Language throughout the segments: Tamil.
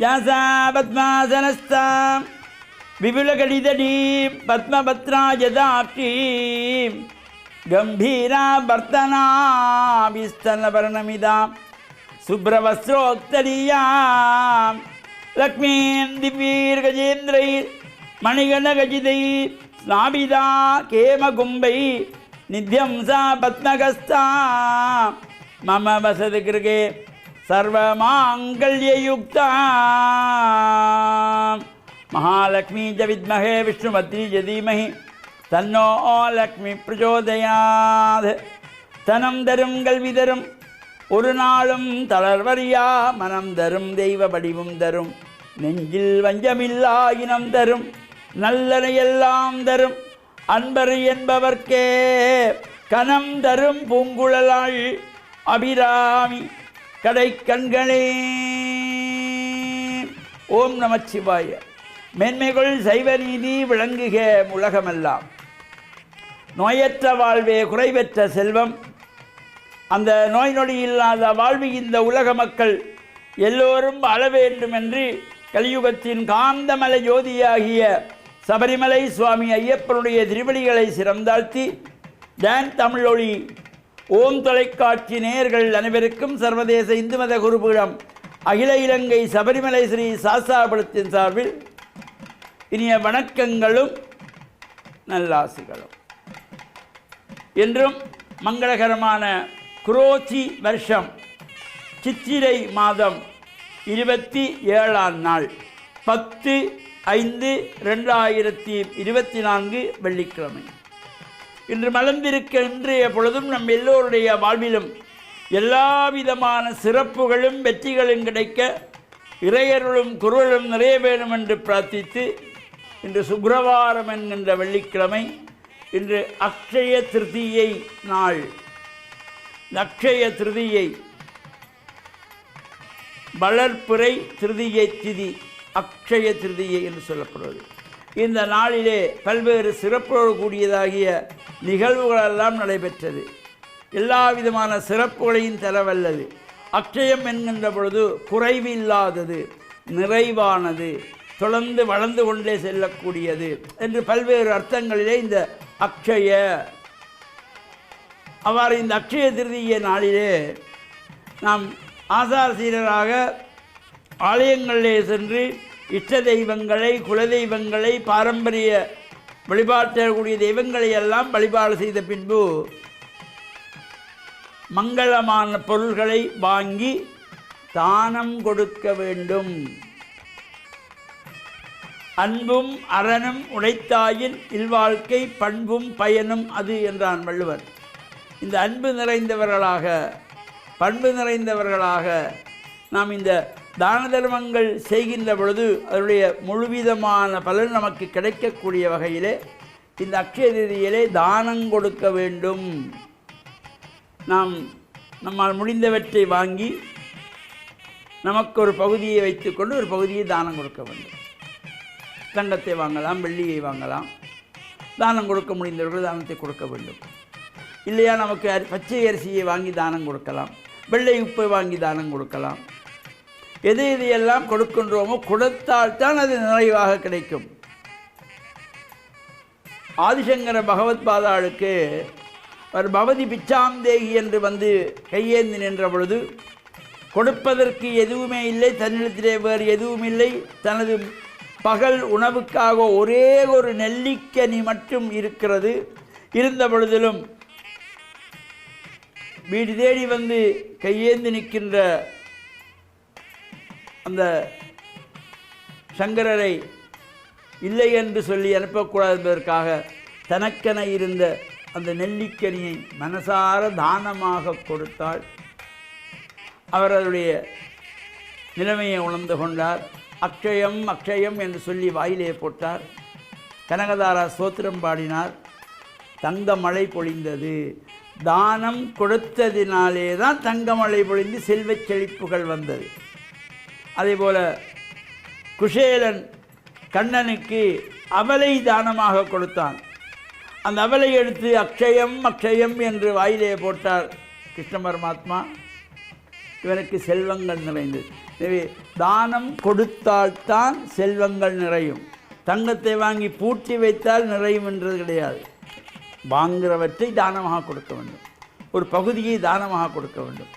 யாசா பத்மாசனஸ்தாம் விபுலகடிதடி பத்மபத்ராஜதாட்சீம் கம்பீரா பர்த்தனாபிஸ்தனவர்ணமிதாம் சுப்ரவஸ்ரோக்தரியாம் லக்ஷ்மீம் திவ்யீர்கஜேந்திரை மணிகணகஜிதை ஸ்நாபிதா கேமகும்பை நித்யம் சா பத்மகஸ்தா மம வசதி கிருகே சர்வமாங்கல்யயுக்தா மகாலக்ஷ்மி ச வித்மஹே விஷ்ணுபத்னி ச தீமஹி தன்னோ லக்ஷ்மி பிரச்சோதயாத். தனம் தரும் கல்வி தரும் ஒரு நாளும் தளர்வறியா மனம் தரும் தெய்வ வடிவும் தரும் நெஞ்சில் வஞ்சமில்லா இனம் தரும் நல்லனையெல்லாம் தரும் அன்பர் என்பவர்க்கே கனம் தரும் பூங்குழலாள் அபிராமி கடை கண்களே. ஓம் நமச்சிவாய. மேன்மைகள் சைவ நீதி விளங்குக உலகமெல்லாம். நோயற்ற வாழ்வே குறைவற்ற செல்வம். அந்த நோய் நொடி இல்லாத வாழ்வு இந்த உலக மக்கள் எல்லோரும் வாழ வேண்டும் என்று கலியுகத்தின் காந்தமலை ஜோதியாகிய சபரிமலை சுவாமி ஐயப்பனுடைய திருவடிகளை சிறந்தாழ்த்தி டான் தமிழொலி ஓம் தொலைக்காட்சி நேயர்கள் அனைவருக்கும் சர்வதேச இந்து மத குருபீடம் அகில இலங்கை சபரிமலை ஸ்ரீ சாஸ்தாபுரத்தின் சார்பில் இனிய வணக்கங்களும் நல்லாசிகளும். என்றும் மங்களகரமான குரோச்சி வருஷம் சித்திரை மாதம் 27ஆம் நாள் 10/5/2024 வெள்ளிக்கிழமை. இன்று மலர்ந்திருக்க இன்றைய பொழுதும் நம் எல்லோருடைய வாழ்விலும் எல்லா விதமான சிறப்புகளும் வெற்றிகளும் கிடைக்க இறையருளும் குருளும் நிறைய வேண்டும் என்று பிரார்த்தித்து இன்று சுக்கிரவாரம் என்கின்ற வெள்ளிக்கிழமை. இன்று அக்ஷய திருதியை நாள். அக்ஷய திருதியை வளர்ப்புரை திருதியை திதி அக்ஷய திருதியை என்று சொல்லப்படுவது. இந்த நாளிலே பல்வேறு சிறப்போடு கூடியதாகிய நிகழ்வுகளெல்லாம் நடைபெற்றது. எல்லா விதமான சிறப்புகளையும் தரவல்லது. அக்ஷயம் என்கின்ற பொழுது குறைவு இல்லாதது, நிறைவானது, தொடர்ந்து வளர்ந்து கொண்டே செல்லக்கூடியது என்று பல்வேறு அர்த்தங்களிலே இந்த அக்ஷய. அவ்வாறு இந்த அக்ஷய திருதிய நாளிலே நாம் ஆசாரசீரராக ஆலயங்களிலே சென்று இஷ்ட தெய்வங்களை, குலதெய்வங்களை, பாரம்பரிய வழிபாட்டக்கூடிய தெய்வங்களை எல்லாம் வழிபாடு செய்த பின்பு மங்களமான பொருள்களை வாங்கி தானம் கொடுக்க வேண்டும். அன்பும் அறனும் உடைத்தாயின் இல்வாழ்க்கை பண்பும் பயனும் அது என்றான் வள்ளுவர். இந்த அன்பு நிறைந்தவர்களாக, பண்பு நிறைந்தவர்களாக நாம் இந்த தான தர்மங்கள் செய்கின்ற பொழுது அதனுடைய முழுவிதமான பலன் நமக்கு கிடைக்கக்கூடிய வகையிலே இந்த அக்ஷய திருதியிலே தானம் கொடுக்க வேண்டும். நாம் நம்மால் முடிந்தவற்றை வாங்கி நமக்கு ஒரு பகுதியை வைத்துக்கொண்டு ஒரு பகுதியை தானம் கொடுக்க வேண்டும். தங்கத்தை வாங்கலாம், வெள்ளியை வாங்கலாம். தானம் கொடுக்க முடிந்தவர்கள் தானத்தை கொடுக்க வேண்டும். இல்லையா நமக்கு பச்சை அரிசியை வாங்கி தானம் கொடுக்கலாம், வெள்ளை உப்பை வாங்கி தானம் கொடுக்கலாம். எது எதையெல்லாம் கொடுக்கின்றோமோ கொடுத்தால்தான் அது நிறைவாக கிடைக்கும். ஆதிசங்கர பகவத் பாதாளுக்கு ஒரு பவதி பிச்சாம் தேகி என்று வந்து கையேந்தி நின்ற பொழுது கொடுப்பதற்கு எதுவுமே இல்லை, தன்னிடத்திலே வேறு எதுவும் இல்லை. தனது பகல் உணவுக்காக ஒரே ஒரு நெல்லிக்கனி மட்டும் இருக்கிறது. இருந்த பொழுதிலும் வீடு தேடி வந்து கையேந்தி நிற்கின்ற அந்த சங்கரரை இல்லை என்று சொல்லி அனுப்பக்கூடாது என்பதற்காக தனக்கென இருந்த அந்த நெல்லிக்கனியை மனசார தானமாக கொடுத்தாள். அவர் அவருடைய நிலைமையை உணர்ந்து கொண்டார். அக்ஷயம் அக்ஷயம் என்று சொல்லி வாயிலே போட்டார். கனகதாரா ஸ்தோத்திரம் பாடினார். தங்க மழை பொழிந்தது. தானம் கொடுத்ததினாலே தான் தங்க மழை பொழிந்து செல்வச் செழிப்புகள் வந்தது. அதேபோல குஷேலன் கண்ணனுக்கு அவலை தானமாக கொடுத்தான். அந்த அவலை எடுத்து அக்ஷயம் அக்ஷயம் என்று வாயிலே போட்டார் கிருஷ்ண பரமாத்மா. இவனுக்கு செல்வங்கள் நிறைந்தது. எனவே தானம் கொடுத்தால்தான் செல்வங்கள் நிறையும். தங்கத்தை வாங்கி பூட்டி வைத்தால் நிறையும் என்றது கிடையாது. வாங்குகிறவற்றை தானமாக கொடுக்க வேண்டும், ஒரு பகுதியை தானமாக கொடுக்க வேண்டும்.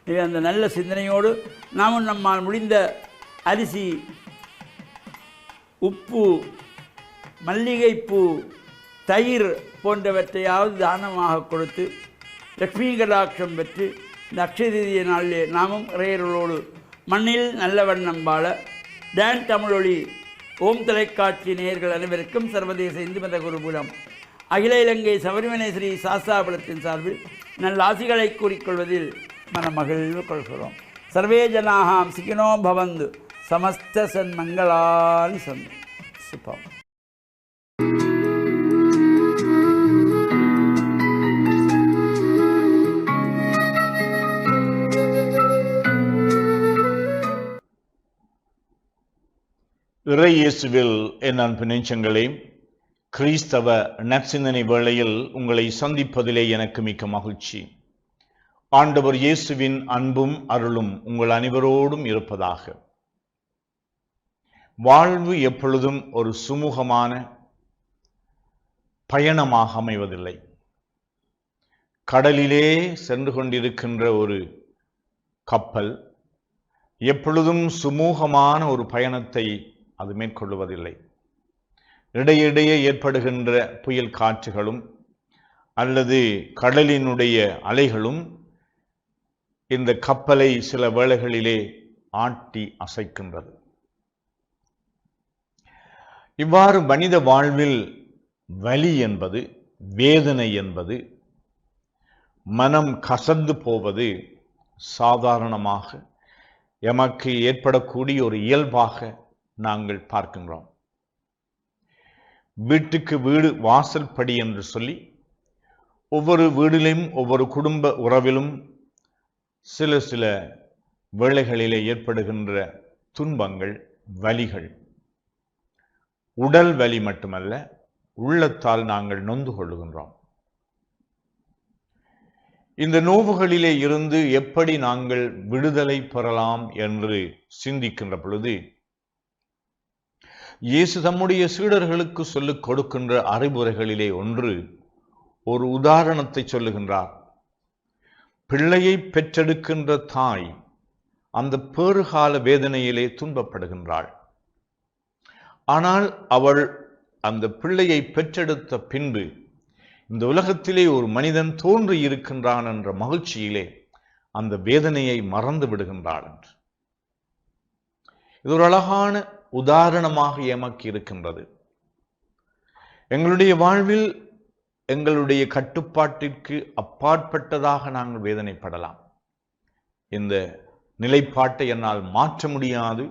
எனவே அந்த நல்ல சிந்தனையோடு நாமும் நம்மால் முடிந்த அரிசி, உப்பு, மல்லிகைப்பூ, தயிர் போன்றவற்றையாவது தானமாக கொடுத்து லக்ஷ்மி கடாட்சம் பெற்று இந்த அக்ஷய திதிய நாளிலே நாமும் இறையர்களோடு மண்ணில் நல்ல வண்ணம் வாழ டான் தமிழொலி ஓம் தொலைக்காட்சி நேயர்கள் அனைவருக்கும் சர்வதேச இந்து மத குருபீடம் அகில இலங்கை சபரிமலை ஸ்ரீ சாஸ்தாபுரத்தின் சார்பில் நல்ல ஆசிகளை கூறிக்கொள்வதில் மனமகிழ்வு கொள்கிறோம். சர்வே ஜனாகாம் சுகினோ பவந்து சமஸ்த சன்மங்களானி சந்து. சுபம். இறை இயேசுவில் என் அன்பு நெஞ்சங்களே, கிறிஸ்தவ நற்சிந்தனை வேளையில் உங்களை சந்திப்பதிலே எனக்கு மிக்க மகிழ்ச்சி. ஆண்டவர் இயேசுவின் அன்பும் அருளும் உங்கள் அனைவரோடும் இருப்பதாக. வாழ்வு எப்பொழுதும் ஒரு சுமூகமான பயணமாக அமைவதில்லை. கடலிலே சென்று கொண்டிருக்கின்ற ஒரு கப்பல் எப்பொழுதும் சுமூகமான ஒரு பயணத்தை அது மேற்கொள்வதில்லை. இடையிடையே ஏற்படுகின்ற புயல் காற்றுகளும் அல்லது கடலினுடைய அலைகளும் இந்த கப்பலை சில வேளைகளிலே ஆட்டி அசைக்கின்றது. இவ்வாறு மனித வாழ்வில் வலி என்பது, வேதனை என்பது, மனம் கசந்து போவது சாதாரணமாக எமக்கு ஏற்படக்கூடிய ஒரு இயல்பாக நாங்கள் பார்க்கின்றோம். வீட்டுக்கு வீடு வாசல் படி என்று சொல்லி ஒவ்வொரு வீடிலும் ஒவ்வொரு குடும்ப உறவிலும் சில வேளைகளிலே ஏற்படுகின்ற துன்பங்கள், வலிகள், உடல் வலி மட்டுமல்ல, உள்ளத்தால் நாங்கள் நொந்து கொள்ளுகின்றோம். இந்த நோவுகளிலே இருந்து எப்படி நாங்கள் விடுதலை பெறலாம் என்று சிந்திக்கின்ற பொழுது இயேசு தம்முடைய சீடர்களுக்கு சொல்லிக் கொடுக்கின்ற அறிவுரைகளிலே ஒன்று, ஒரு உதாரணத்தை சொல்லுகின்றார். பிள்ளையை பெற்றெடுக்கின்ற தாய் அந்த பேறுகால வேதனையிலே துன்பப்படுகின்றாள். ஆனால் அவள் அந்த பிள்ளையை பெற்றெடுத்த பின்பு இந்த உலகத்திலே ஒரு மனிதன் தோன்றி இருக்கின்றான் என்ற மகிழ்ச்சியிலே அந்த வேதனையை மறந்து விடுகின்றாள் என்று. இது ஒரு அழகான உதாரணமாக எமக்கு இருக்கின்றது. எங்களுடைய வாழ்வில் எங்களுடைய கட்டுப்பாட்டிற்கு அப்பாற்பட்டதாக நாங்கள் வேதனைப்படலாம். இந்த நிலைப்பாட்டை என்னால் மாற்ற முடியாது,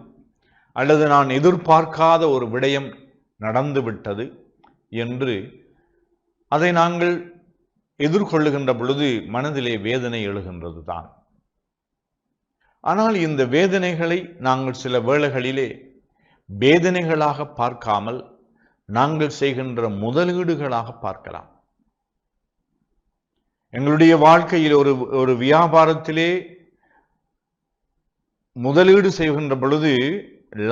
அல்லது நான் எதிர்பார்க்காத ஒரு விடயம் நடந்துவிட்டது என்று அதை நாங்கள் எதிர்கொள்ளுகின்ற பொழுது மனதிலே வேதனை எழுகின்றது தான். ஆனால் இந்த வேதனைகளை நாங்கள் சில வேளைகளிலே வேதனைகளாக பார்க்காமல் நாங்கள் செய்கின்ற முதலீடுகளாக பார்க்கலாம். எங்களுடைய வாழ்க்கையில் ஒரு வியாபாரத்திலே முதலீடு செய்கின்ற பொழுது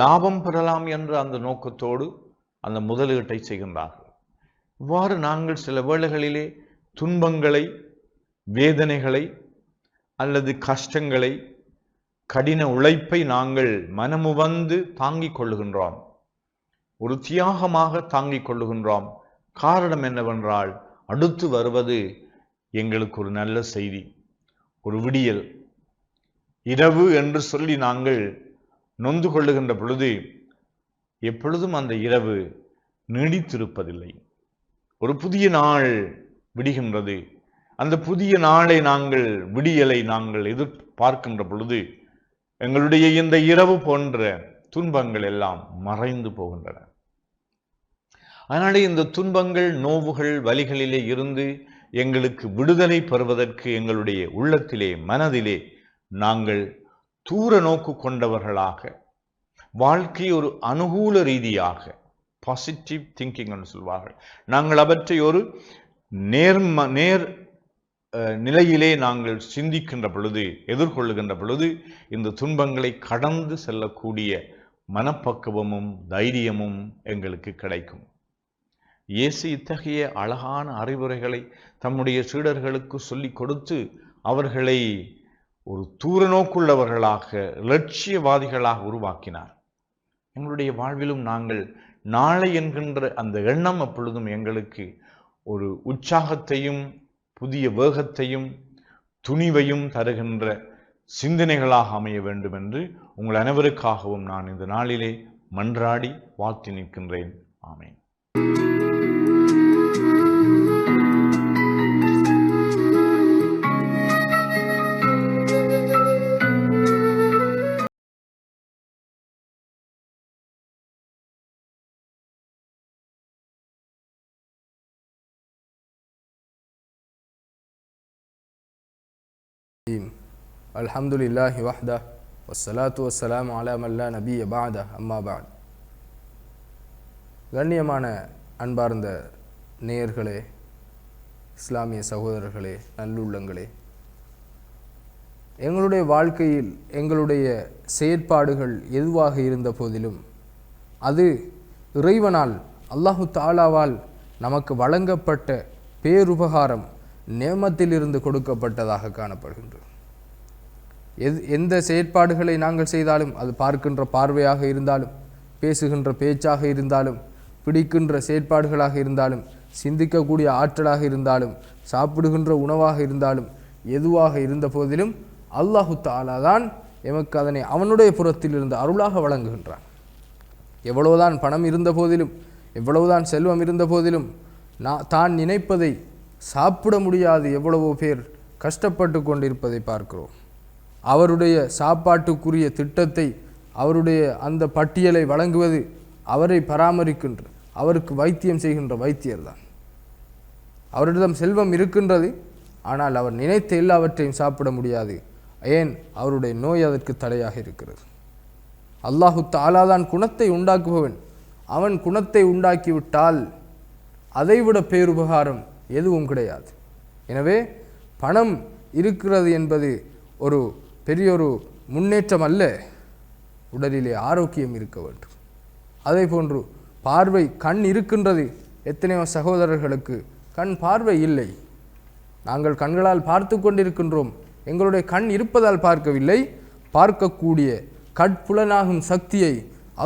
லாபம் பெறலாம் என்ற அந்த நோக்கத்தோடு அந்த முதலீட்டை செய்கின்றார்கள். இவ்வாறு நாங்கள் சில வேளைகளிலே துன்பங்களை, வேதனைகளை அல்லது கஷ்டங்களை, கடின உழைப்பை நாங்கள் மனமுவந்து தாங்கிக் கொள்ளுகின்றோம். ஒரு தியாகமாக தாங்கிக் கொள்ளுகின்றோம். காரணம் என்னவென்றால், அடுத்து வருவது எங்களுக்கு ஒரு நல்ல செய்தி, ஒரு விடியல், இரவு என்று சொல்லி நாங்கள் நொந்து கொள்ளுகின்ற பொழுது எப்பொழுதும் அந்த இரவு நீடித்திருப்பதில்லை. ஒரு புதிய நாள் விடுகின்றது. அந்த புதிய நாளை நாங்கள், விடியலை நாங்கள் எதிர்பார்க்கின்ற பொழுது எங்களுடைய இந்த இரவு போன்ற துன்பங்கள் எல்லாம் மறைந்து போகின்றன. அதனாலே இந்த துன்பங்கள், நோவுகள், வலிகளிலே இருந்து எங்களுக்கு விடுதலை பெறுவதற்கு எங்களுடைய உள்ளத்திலே, மனதிலே நாங்கள் தூர நோக்கு கொண்டவர்களாக, வாழ்க்கை ஒரு அனுகூல ரீதியாக, பாசிட்டிவ் திங்கிங் என்று சொல்வார்கள், நாங்கள் அவற்றை ஒரு நேர் நிலையிலே நாங்கள் சிந்திக்கின்ற பொழுது, எதிர்கொள்ளுகின்ற பொழுது, இந்த துன்பங்களை கடந்து செல்லக்கூடிய மனப்பக்குவமும் தைரியமும் எங்களுக்கு கிடைக்கும். இயேசு இத்தகைய அழகான அறிவுரைகளை தம்முடைய சீடர்களுக்கு சொல்லிக் கொடுத்து அவர்களை ஒரு தூர நோக்குள்ளவர்களாக, லட்சியவாதிகளாக உருவாக்கினார். எங்களுடைய வாழ்விலும் நாங்கள் நாளை என்கின்ற அந்த எண்ணம் அப்பொழுதும் எங்களுக்கு ஒரு உற்சாகத்தையும் புதிய வேகத்தையும் துணிவையும் தருகின்ற சிந்தனைகளாக அமைய வேண்டும் என்று உங்கள் அனைவருக்காகவும் நான் இந்த நாளிலே மன்றாடி வாழ்த்தி நிற்கின்றேன். ஆமென். அல்ஹம்துலில்லாஹி வஹ்தா வஸ்ஸலாத்து வஸ்ஸலாமு அலா மன் லா நபிய்ய பஅத அம்மா பஅத். கண்ணியமான அன்பார்ந்த நேயர்களே, இஸ்லாமிய சகோதரர்களே, நல்லுள்ளங்களே, எங்களுடைய வாழ்க்கையில் எங்களுடைய செயற்பாடுகள் எதுவாக இருந்த போதிலும் அது இறைவனால் அல்லாஹு தாலாவால் நமக்கு வழங்கப்பட்ட பேருபகாரம் நேமத்திலிருந்து கொடுக்கப்பட்டதாக காணப்படுகின்றது. எந்த செயற்பாடுகளை நாங்கள் செய்தாலும், அது பார்க்கின்ற பார்வையாக இருந்தாலும், பேசுகின்ற பேச்சாக இருந்தாலும், பிடிக்கின்ற செயற்பாடுகளாக இருந்தாலும், சிந்திக்கக்கூடிய ஆற்றலாக இருந்தாலும், சாப்பிடுகின்ற உணவாக இருந்தாலும், எதுவாக இருந்த போதிலும் அல்லாஹு தஆலா தான் எமக்கு அதனை அவனுடைய புறத்தில் இருந்து அருளாக வழங்குகின்றான். எவ்வளவுதான் பணம் இருந்த போதிலும், எவ்வளவுதான் செல்வம் இருந்த போதிலும், தான் நினைப்பதை சாப்பிட முடியாது எவ்வளவோ பேர் கஷ்டப்பட்டு கொண்டிருப்பதை பார்க்கிறோம். அவருடைய சாப்பாட்டுக்குரிய திட்டத்தை, அவருடைய அந்த பட்டியலை வழங்குவது அவரை பராமரிக்கின்ற, அவருக்கு வைத்தியம் செய்கின்ற வைத்தியர் தான். அவரிடம் செல்வம் இருக்கின்றது, ஆனால் அவர் நினைத்த எல்லாவற்றையும் சாப்பிட முடியாது. ஏன்? அவருடைய நோய் அதற்கு தடையாக இருக்கிறது. அல்லாஹு தஆலா தான் குணத்தை உண்டாக்குபவன். அவன் குணத்தை உண்டாக்கிவிட்டால் அதைவிட பேருபகாரம் எதுவும் கிடையாது. எனவே பணம் இருக்கிறது என்பது ஒரு பெரியொரு முன்னேற்றம் அல்ல. உடலிலே ஆரோக்கியம் இருக்க வேண்டும். அதே போன்று பார்வை, கண் இருக்கின்றது. எத்தனையோ சகோதரர்களுக்கு கண் பார்வை இல்லை. நாங்கள் கண்களால் பார்த்து கொண்டிருக்கின்றோம். எங்களுடைய கண் இருப்பதால் பார்க்கவில்லை. பார்க்கக்கூடிய கட்புலனாகும் சக்தியை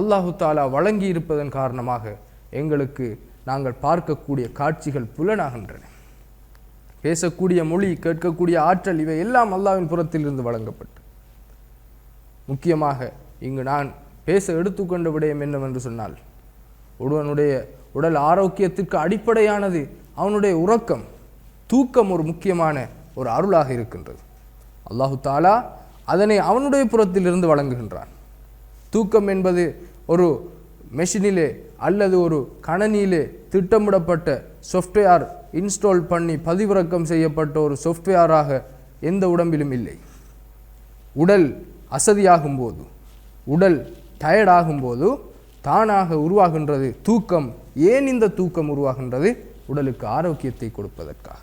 அல்லாஹு தஆலா வழங்கி இருப்பதன் காரணமாக எங்களுக்கு நாங்கள் பார்க்கக்கூடிய காட்சிகள் புலனாகின்றன. பேசக்கூடிய மொழி, கேட்கக்கூடிய ஆற்றல், இவை எல்லாம் அல்லாஹ்வின் புறத்தில் இருந்து வழங்கப்பட்டு, முக்கியமாக இங்கு நான் பேச எடுத்துக்கொண்ட விடயம் என்னவென்று சொன்னால், ஒருவனுடைய உடல் ஆரோக்கியத்திற்கு அடிப்படையானது அவனுடைய உறக்கம், தூக்கம் ஒரு முக்கியமான ஒரு அருளாக இருக்கின்றது. அல்லாஹு தஆலா அதனை அவனுடைய புறத்தில் இருந்து வழங்குகின்றான். தூக்கம் என்பது ஒரு மெஷினிலே அல்லது ஒரு கணனியிலே திட்டமிடப்பட்ட சாஃப்ட்வேர் இன்ஸ்டால் பண்ணி பதிவிறக்கம் செய்யப்பட்ட ஒரு சாஃப்ட்வேராக எந்த உடம்பிலும் இல்லை. உடல் அசதியாகும் போது, உடல் டயர்டாகும்போது தானாக உருவாகின்றது தூக்கம். ஏன் இந்த தூக்கம் உருவாகின்றது? உடலுக்கு ஆரோக்கியத்தை கொடுப்பதற்காக.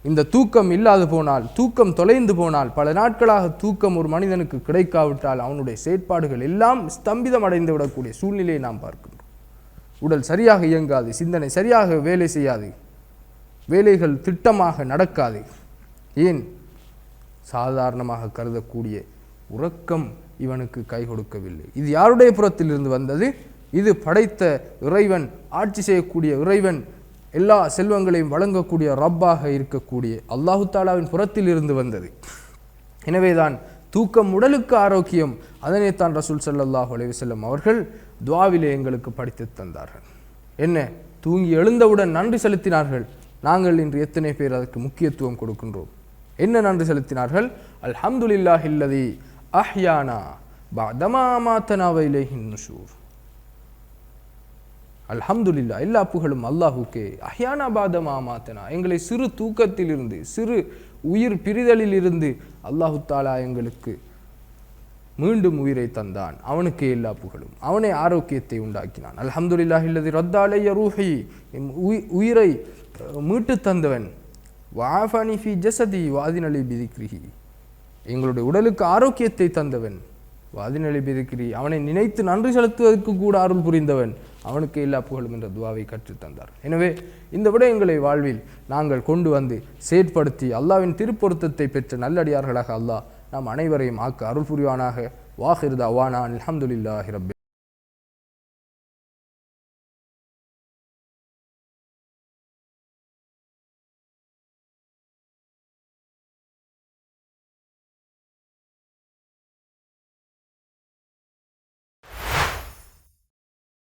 இந்த தூக்கம் இல்லாது போனால், தூக்கம் தொலைந்து போனால், பல நாட்களாக தூக்கம் ஒரு மனிதனுக்கு கிடைக்காவிட்டால் அவனுடைய செயற்பாடுகள் எல்லாம் ஸ்தம்பிதம் அடைந்து விடக்கூடிய சூழ்நிலையை நாம் பார்க்கின்றோம். உடல் சரியாக இயங்காது, சிந்தனை சரியாக வேலை செய்யாது, வேலைகள் திட்டமாக நடக்காது. ஏன்? சாதாரணமாக கருதக்கூடிய உறக்கம் இவனுக்கு கை கொடுக்கவில்லை. இது யாருடைய புறத்தில் இருந்து வந்தது? இது படைத்த இறைவன், ஆட்சி செய்யக்கூடிய இறைவன், எல்லா செல்வங்களையும் வழங்கக்கூடிய ரப்பாக இருக்கக்கூடிய அல்லாஹு தஆலாவின் புறத்தில் இருந்து வந்தது. எனவேதான் தூக்கம் உடலுக்கு ஆரோக்கியம். அதனை தான் ரசூல் ஸல்லல்லாஹு அலைஹி வஸல்லம் அவர்கள் துஆவிலே எங்களுக்கு படித்து தந்தார்கள். என்ன? தூங்கி எழுந்தவுடன் நன்றி செலுத்தினார்கள். நாங்கள் இன்று எத்தனை பேர் அதற்கு முக்கியத்துவம் கொடுக்கின்றோம்? என்ன நன்றி செலுத்தினார்கள்? அல்ஹம்துலில்லாஹில்லதி அஹ்யானா பஅதமா அமாதனா வ இலைஹின் நுஷூர். அல்ஹம்துலில்லா, எல்லா புகழும் அல்லாஹுக்கே. அஹ்யானா பஅதமா அமாதனா, எங்களை சிறு தூக்கத்திலிருந்து, சிறு உயிர் பிரிதலில் இருந்து அல்லாஹு தஆலா எங்களுக்கு மீண்டும் உயிரை தந்தான். அவனுக்கே எல்லா புகழும். அவனே ஆரோக்கியத்தை உண்டாக்கினான். அல்ஹம்துலில்லாஹில்லதி ரத்த அலைய ரூஹி, உயிரை மீட்டு தந்தவன். வஆஃபனி ஃபி ஜஸதி வாதினலி பிதிக்ரிஹி, எங்களுடைய உடலுக்கு ஆரோக்கியத்தை தந்தவன், வாதினலி பிதிக்ரி, அவனை நினைத்து நன்றி செலுத்துவதற்கு கூட அருள் புரிந்தவன், அவனுக்கு எல்லா புகழும் என்ற துவாவை கற்றுத்தந்தார். எனவே இந்த விடயங்களை வாழ்வில் நாங்கள் கொண்டு வந்து செயற்படுத்தி அல்லாஹ்வின் திருப்பொருத்தத்தை பெற்ற நல்லடியார்களாக அல்லாஹ் நாம் அனைவரையும் ஆக்க அருள் புரிவானாக. வாஹிர் தஅவானா அல்ஹம்துலில்லாஹி ரப்பில்